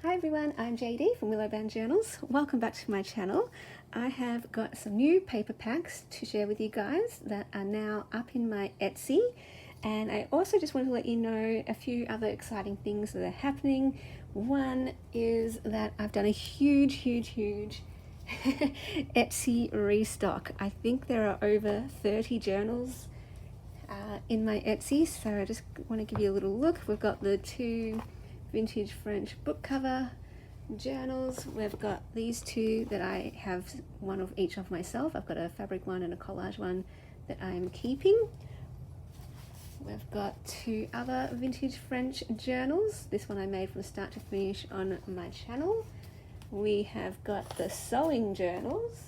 Hi everyone, I'm JD from Willow Journals. Welcome back to my channel. I have got some new paper packs to share with you guys that are now up in my Etsy, and I also just want to let you know a few other exciting things that are happening. One is that I've done a huge Etsy restock. I think there are over 30 journals in my Etsy, so I just want to give you a little look. We've got the two vintage French book cover journals. We've got these two that I have, one of each of myself. I've got a fabric one and a collage one that I am keeping. We've got two other vintage French journals. This one I made from start to finish on my channel. We have got the sewing journals.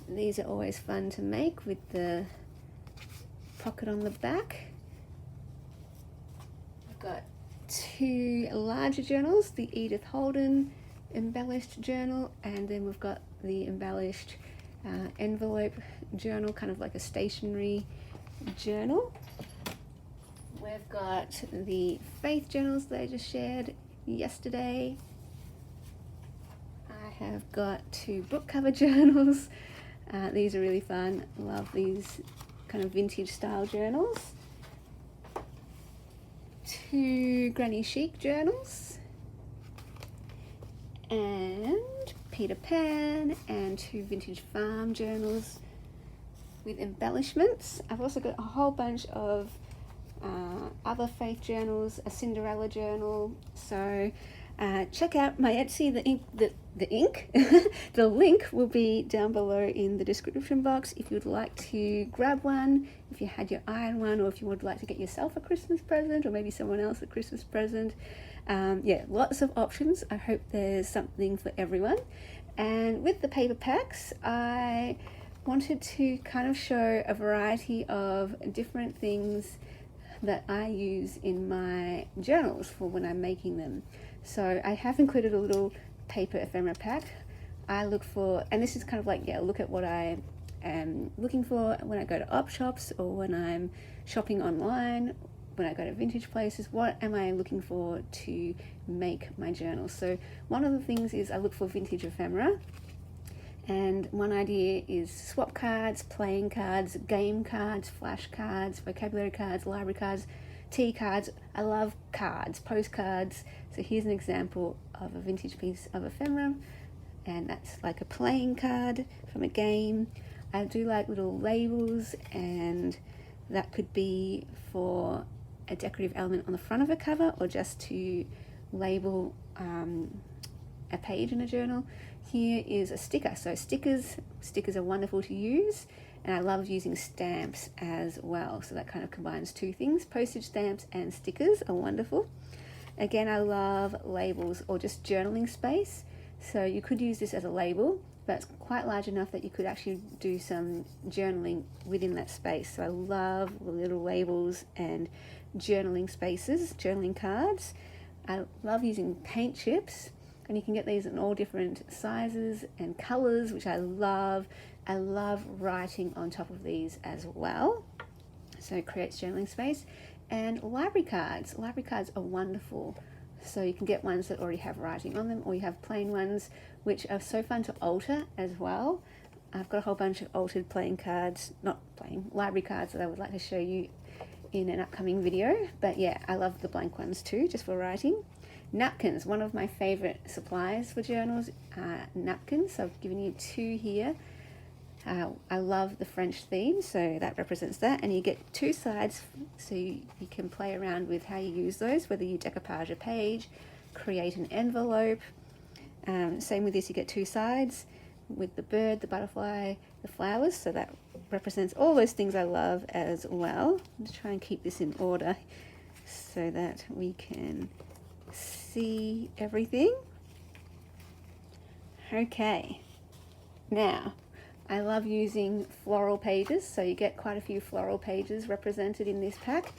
These are always fun to make with the pocket on the back. I've got two larger journals, the Edith Holden embellished journal, and then we've got the embellished envelope journal, kind of like a stationery journal. We've got the faith journals that I just shared yesterday. I have got two book cover journals. These are really fun. Love these kind of vintage style journals. Two Granny Chic journals, and Peter Pan, and two vintage farm journals with embellishments. I've also got a whole bunch of other faith journals, a Cinderella journal. So check out my Etsy. The link will be down below in the description box if you'd like to grab one, if you had your eye on one, or if you would like to get yourself a Christmas present, or maybe someone else a Christmas present. Yeah, lots of options. I hope there's something for everyone. And with the paper packs, I wanted to kind of show a variety of different things that I use in my journals for when I'm making them. So I have included a little paper ephemera pack. I look for, and this is kind of like, yeah, look at what I am looking for when I go to op shops, or when I'm shopping online, when I go to vintage places. What am I looking for to make my journal? So one of the things is I look for vintage ephemera. And one idea is swap cards, playing cards, game cards, flash cards, vocabulary cards, library cards, tea cards. I love cards, postcards. So here's an example of a vintage piece of ephemera, and that's like a playing card from a game. I do like little labels, and that could be for a decorative element on the front of a cover, or just to label a page in a journal. Here is a sticker. So stickers are wonderful to use, and I love using stamps as well. So that kind of combines two things. Postage stamps and stickers are wonderful. Again, I love labels, or just journaling space. So you could use this as a label, but it's quite large enough that you could actually do some journaling within that space. So I love little labels and journaling spaces, journaling cards. I love using paint chips, and you can get these in all different sizes and colors, which I love. I love writing on top of these as well. So it creates journaling space. And library cards. Library cards are wonderful. So you can get ones that already have writing on them, or you have plain ones, which are so fun to alter as well. I've got a whole bunch of altered library cards that I would like to show you in an upcoming video. But yeah, I love the blank ones too, just for writing. Napkins, one of my favorite supplies for journals, napkins. So I've given you two here. I love the French theme, so that represents that. And you get two sides, so you can play around with how you use those, whether you decoupage a page, create an envelope. Same with this, you get two sides with the bird, the butterfly, the flowers. So that represents all those things I love as well. Let's try and keep this in order so that we can see everything. Okay, now I love using floral pages, so you get quite a few floral pages represented in this pack.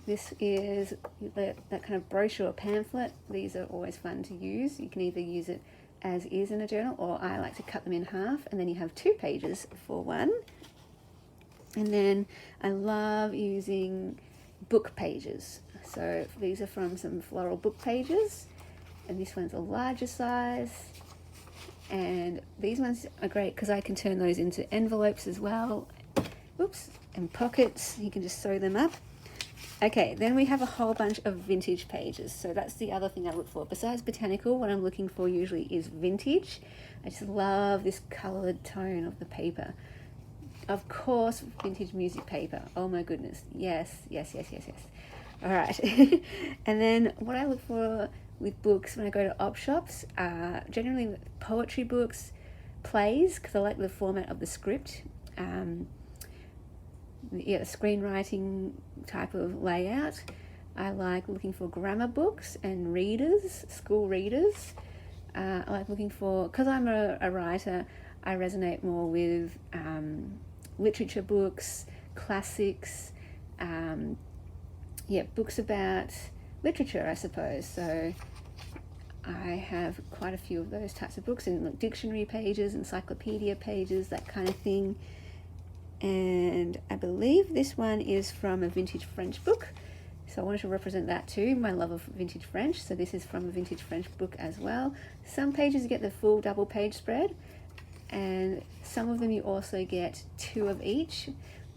This is that kind of brochure pamphlet. These are always fun to use. You can either use it as is in a journal, or I like to cut them in half, and then you have two pages for one. And then I love using book pages. So these are from some floral book pages, and this one's a larger size. And these ones are great because I can turn those into envelopes as well. Oops, and pockets, you can just sew them up. Okay, then we have a whole bunch of vintage pages. So that's the other thing I look for. Besides botanical, what I'm looking for usually is vintage. I just love this colored tone of the paper. Of course, vintage music paper. Oh my goodness. Yes, yes, yes, yes, yes. All right. And then what I look for with books when I go to op shops are generally poetry books, plays, because I like the format of the script. Yeah, screenwriting type of layout. I like looking for grammar books and readers, school readers. I like looking for, because I'm a writer, I resonate more with literature books, classics, yeah, books about literature, I suppose. So I have quite a few of those types of books in dictionary pages, encyclopedia pages, that kind of thing. And I believe this one is from a vintage French book, so I wanted to represent that too, my love of vintage French. So this is from a vintage French book as well. Some pages you get the full double page spread, and some of them you also get 2 of each,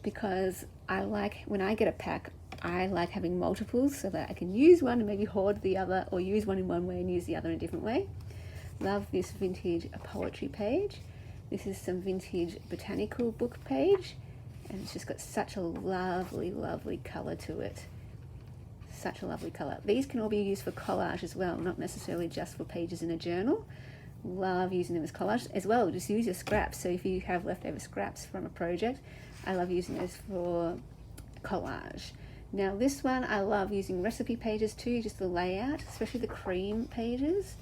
because I like, when I get a pack, I like having multiples so that I can use one and maybe hoard the other, or use one in one way and use the other in a different way. Love this vintage poetry page. This is some vintage botanical book page, and it's just got such a lovely, lovely colour to it. Such a lovely colour. These can all be used for collage as well, not necessarily just for pages in a journal. Love using them as collage as well. Just use your scraps. So if you have leftover scraps from a project, I love using those for collage. Now this one, I love using recipe pages too, just the layout, especially the cream pages.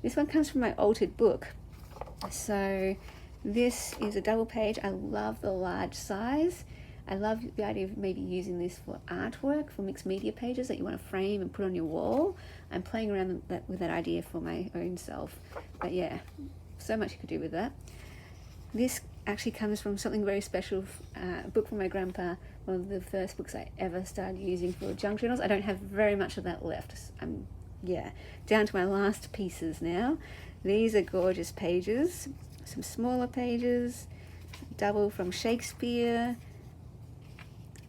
This one comes from my altered book. So this is a double page. I love the large size. I love the idea of maybe using this for artwork, for mixed media pages that you want to frame and put on your wall. I'm playing around with that idea for my own self. But yeah, so much you could do with that. This actually comes from something very special, a book from my grandpa, one of the first books I ever started using for junk journals. I don't have very much of that left. I'm, yeah, down to my last pieces now. These are gorgeous pages. Some smaller pages, double from Shakespeare,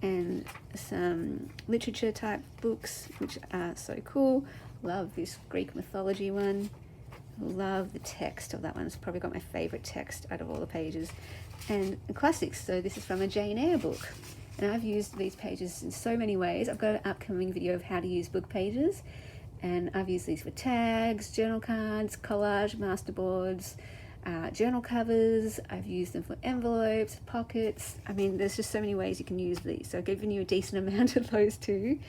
and some literature type books, which are so cool. Love this Greek mythology one. Love the text of that one. It's probably got my favorite text out of all the pages. And classics. So this is from a Jane Eyre book, and I've used these pages in so many ways. I've got an upcoming video of how to use book pages, and I've used these for tags, journal cards, collage, masterboards, journal covers. I've used them for envelopes, pockets. I mean, there's just so many ways you can use these. So I've given you a decent amount of those too.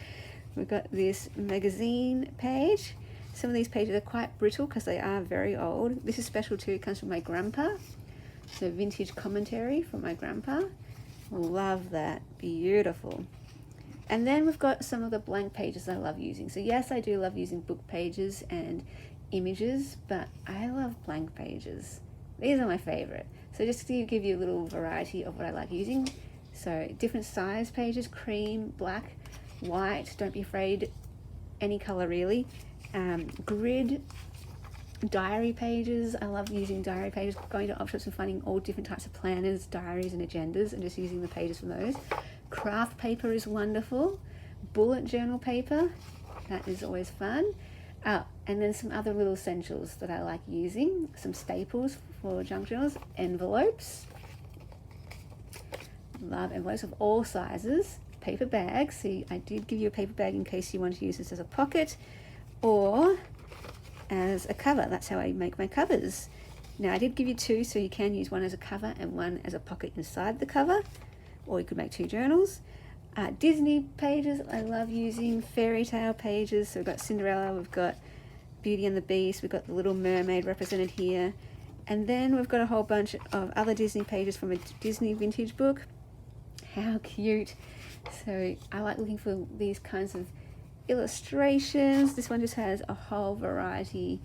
We've got this magazine page. Some of these pages are quite brittle because they are very old. This is special too. It comes from my grandpa. So vintage commentary from my grandpa. Love that. Beautiful. And then we've got some of the blank pages I love using. So yes, I do love using book pages and images, but I love blank pages. These are my favorite. So just to give you a little variety of what I like using. So different size pages, cream, black, white, don't be afraid, any color really. Grid, diary pages. I love using diary pages, going to op shops and finding all different types of planners, diaries and agendas, and just using the pages from those. Craft paper is wonderful. Bullet journal paper, that is always fun. And then some other little essentials that I like using, some staples for junk journals, envelopes. Love envelopes of all sizes. Paper bags. See, I did give you a paper bag in case you want to use this as a pocket or as a cover. That's how I make my covers. Now I did give you 2, so you can use one as a cover and one as a pocket inside the cover, or you could make 2 journals. Disney pages, I love using fairy tale pages. So we've got Cinderella, we've got Beauty and the Beast, we've got the Little Mermaid represented here. And then we've got a whole bunch of other Disney pages from a Disney vintage book. How cute. So I like looking for these kinds of illustrations. This one just has a whole variety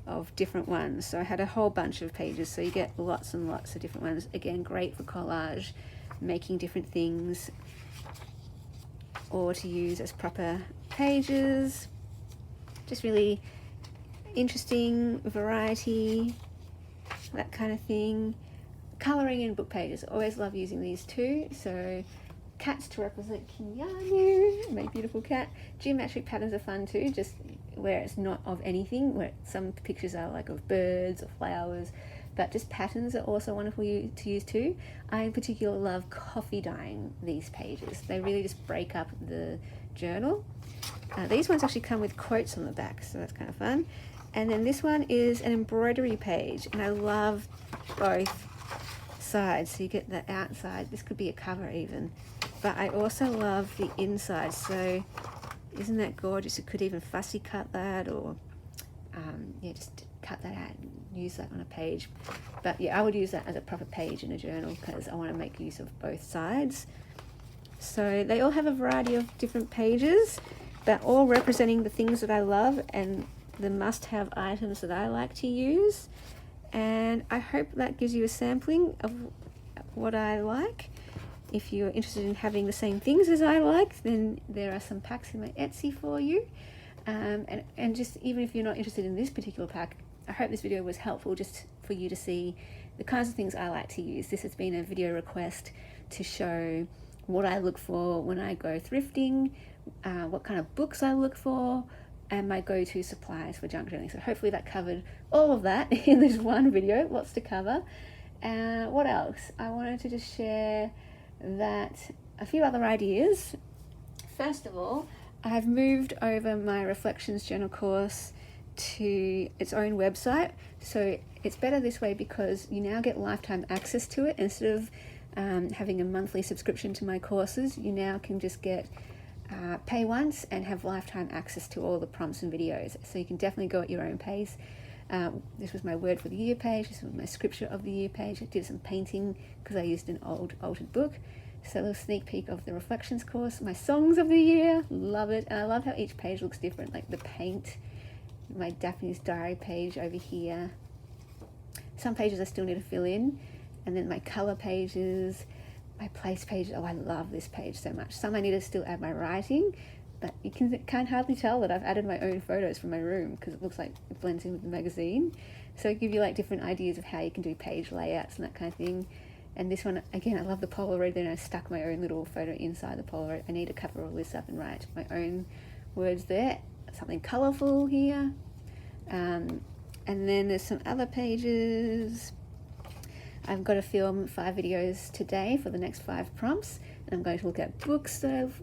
of different ones. So I had a whole bunch of pages, so you get lots and lots of different ones. Again, great for collage, making different things. or to use as proper pages. Just really interesting variety, that kind of thing. Colouring in book pages, always love using these too. So cats to represent Kinyanu, my beautiful cat. Geometric patterns are fun too, just where it's not of anything, where some pictures are like of birds or flowers, but just patterns are also wonderful to use too. I in particular love coffee dyeing these pages. They really just break up the journal. These ones actually come with quotes on the back, so that's kind of fun. And then this one is an embroidery page, and I love both sides. So you get the outside, this could be a cover even, but I also love the inside. So isn't that gorgeous? You could even fussy cut that, or yeah, just cut that out and use that on a page. But yeah, I would use that as a proper page in a journal because I want to make use of both sides. So they all have a variety of different pages, but all representing the things that I love and the must-have items that I like to use. And I hope that gives you a sampling of what I like. If you're interested in having the same things as I like, then there are some packs in my Etsy for you. And just even if you're not interested in this particular pack, I hope this video was helpful just for you to see the kinds of things I like to use. This has been a video request to show what I look for when I go thrifting, what kind of books I look for, and my go-to supplies for junk journaling. So hopefully that covered all of that in this one video. Lots to cover. What else? I wanted to just share that a few other ideas. First of all, I've moved over my Reflections Journal course to its own website. So it's better this way because you now get lifetime access to it. Instead of having a monthly subscription to my courses, you now can just get pay once and have lifetime access to all the prompts and videos. So you can definitely go at your own pace. This was my word for the year page. This was my scripture of the year page. I did some painting because I used an old altered book. So a little sneak peek of the Reflections course. My songs of the year, love it. And I love how each page looks different, like the paint, my Daphne's diary page over here. Some pages I still need to fill in. And then my color pages, my place page. Oh, I love this page so much. Some I need to still add my writing, but you can't hardly tell that I've added my own photos from my room because it looks like it blends in with the magazine. So I give you like different ideas of how you can do page layouts and that kind of thing. And this one, again, I love the Polaroid. Then I stuck my own little photo inside the Polaroid. I need to cover all this up and write my own words there. Something colorful here. And then there's some other pages. I've got to film 5 videos today for the next 5 prompts, and I'm going to look at books that I've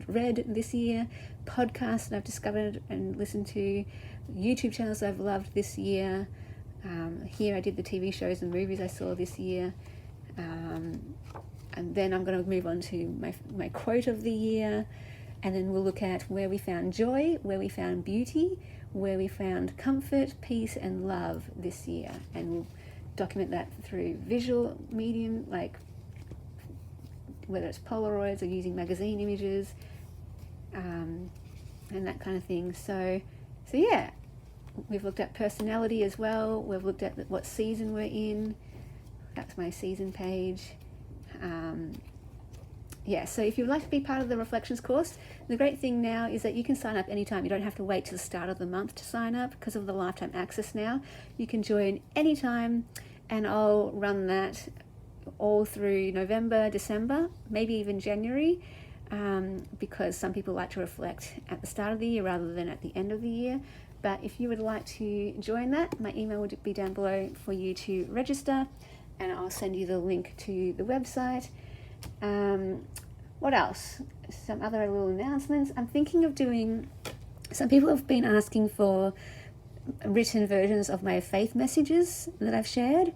read this year, podcasts that I've discovered and listened to, YouTube channels I've loved this year. Here I did the TV shows and movies I saw this year, and then I'm going to move on to my quote of the year, and then we'll look at where we found joy, where we found beauty, where we found comfort, peace, and love this year, and we'll document that through visual medium, like whether it's Polaroids or using magazine images, and that kind of thing. So yeah, we've looked at personality as well. We've looked at what season we're in. That's my season page. Yeah, so if you'd like to be part of the Reflections course, the great thing now is that you can sign up anytime. You don't have to wait till the start of the month to sign up because of the lifetime access now. You can join anytime, and I'll run that all through November, December, maybe even January, because some people like to reflect at the start of the year rather than at the end of the year. But if you would like to join that, my email would be down below for you to register, and I'll send you the link to the website. What else? Some other little announcements. I'm thinking of doing, some people have been asking for written versions of my faith messages that I've shared,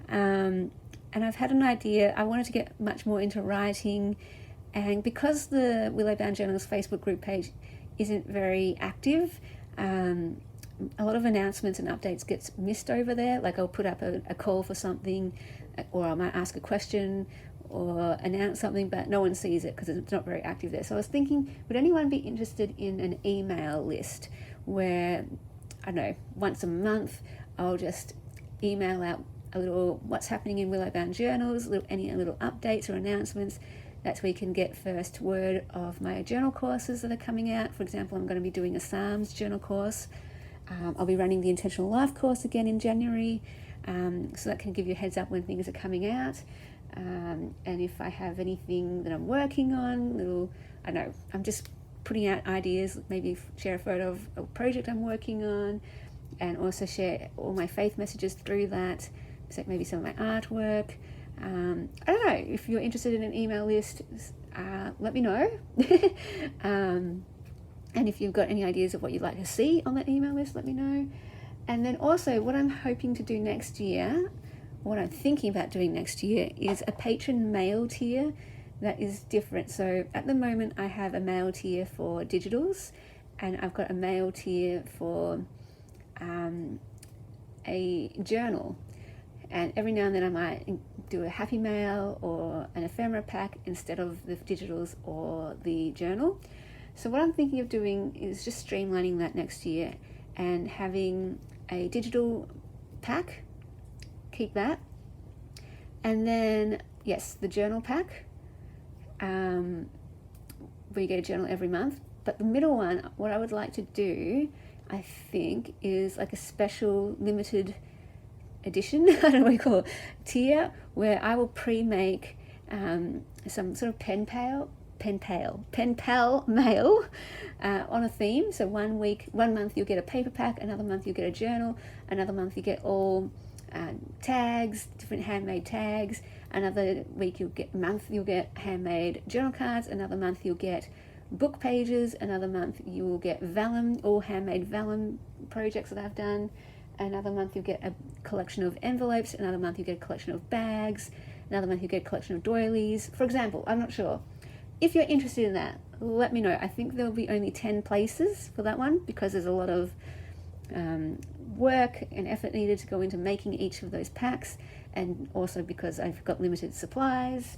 and I've had an idea. I wanted to get much more into writing, and because the Willow Bound Journals Facebook group page isn't very active, a lot of announcements and updates gets missed over there. Like I'll put up a call for something, or I might ask a question or announce something, but no one sees it because it's not very active there. So I was thinking, would anyone be interested in an email list where, I don't know, once a month I'll just email out a little what's happening in Willow Bound Journals, any little updates or announcements, That's where you can get first word of my journal courses that are coming out. For example, I'm going to be doing a Psalms journal course. I'll be running the Intentional Life course again in January, so that can give you a heads up when things are coming out. And if I have anything that I'm working on, I don't know, I'm just putting out ideas, maybe share a photo of a project I'm working on, and also share all my faith messages through that, so maybe some of my artwork. I don't know, if you're interested in an email list, let me know. And if you've got any ideas of what you'd like to see on that email list, let me know. And then also what I'm hoping to do next year, what I'm thinking about doing next year, is a patron mail tier that is different. So at the moment I have a mail tier for digitals, and I've got a mail tier for a journal. And every now and then I might do a happy mail or an ephemera pack instead of the digitals or the journal. So what I'm thinking of doing is just streamlining that next year and having a digital pack, keep that. And then, yes, the journal pack, where you get a journal every month. But the middle one, what I would like to do, I think, is like a special limited edition, I don't know what you call it, tier, where I will pre-make some sort of pen pal mail on a theme. So one month you'll get a paper pack, another month you'll get a journal, another month you get all tags, different handmade tags, another you'll get handmade journal cards, another month you'll get book pages, another month you will get vellum, all handmade vellum projects that I've done, another month you'll get a collection of envelopes, another month you get a collection of bags, another month you get a collection of doilies, for example. I'm not sure. If you're interested in that, let me know. I think there'll be only 10 places for that one, because there's a lot of work and effort needed to go into making each of those packs, and also because I've got limited supplies.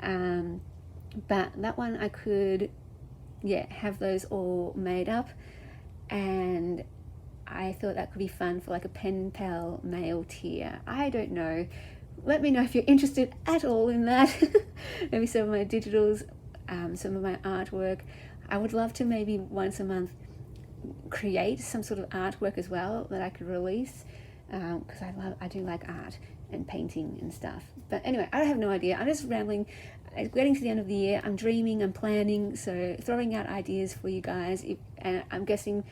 But that one I could have those all made up, and I thought that could be fun for like a pen pal mail tier. I don't know. Let me know if you're interested at all in that. Maybe some of my digitals, some of my artwork. I would love to maybe once a month create some sort of artwork as well that I could release, because I do like art and painting and stuff. But anyway, I have no idea. I'm just rambling. It's getting to the end of the year. I'm dreaming, I'm planning, so throwing out ideas for you guys. And I'm guessing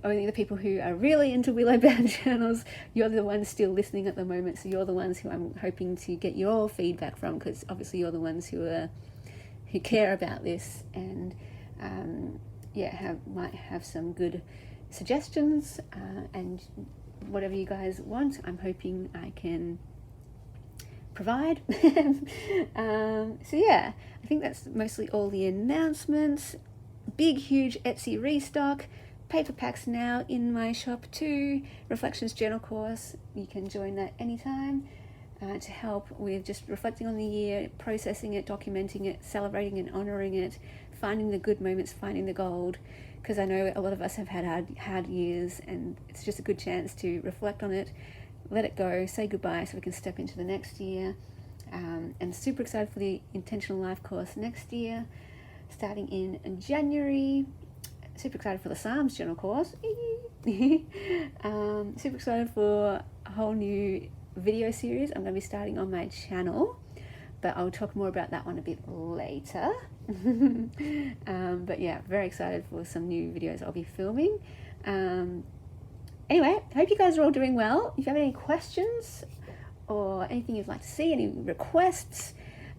only the people who are really into Willow bound journals, you're the ones still listening at the moment, so you're the ones who I'm hoping to get your feedback from, because obviously you're the ones who care about this, and might have some good suggestions, and whatever you guys want, I'm hoping I can provide. So yeah, I think that's mostly all the announcements. Big huge Etsy restock, paper packs now in my shop too, Reflections journal course, you can join that anytime, to help with just reflecting on the year, processing it, documenting it, celebrating and honouring it, finding the good moments, finding the gold, because I know a lot of us have had hard years, and it's just a good chance to reflect on it, let it go, say goodbye, so we can step into the next year. And super excited for the Intentional Life course next year, starting in January. Super excited for the Psalms journal course. Super excited for a whole new video series I'm going to be starting on my channel, but I'll talk more about that one a bit later. But yeah, very excited for some new videos I'll be filming. Anyway, I hope you guys are all doing well. If you have any questions or anything you'd like to see, any requests,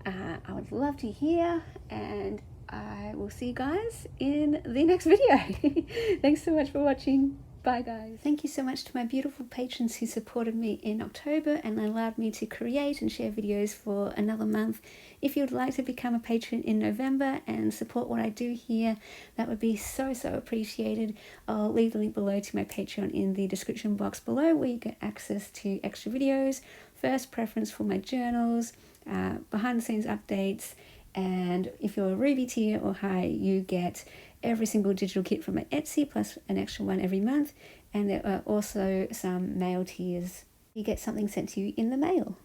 I would love to hear, and I will see you guys in the next video. Thanks so much for watching. Bye guys. Thank you so much to my beautiful patrons who supported me in October and allowed me to create and share videos for another month. If you'd like to become a patron in November and support what I do here, that would be so appreciated. I'll leave the link below to my Patreon in the description box below, where you get access to extra videos, first preference for my journals, behind the scenes updates, and if you're a Ruby tier or high, you get every single digital kit from my Etsy, plus an extra one every month, and there are also some mail tiers. You get something sent to you in the mail.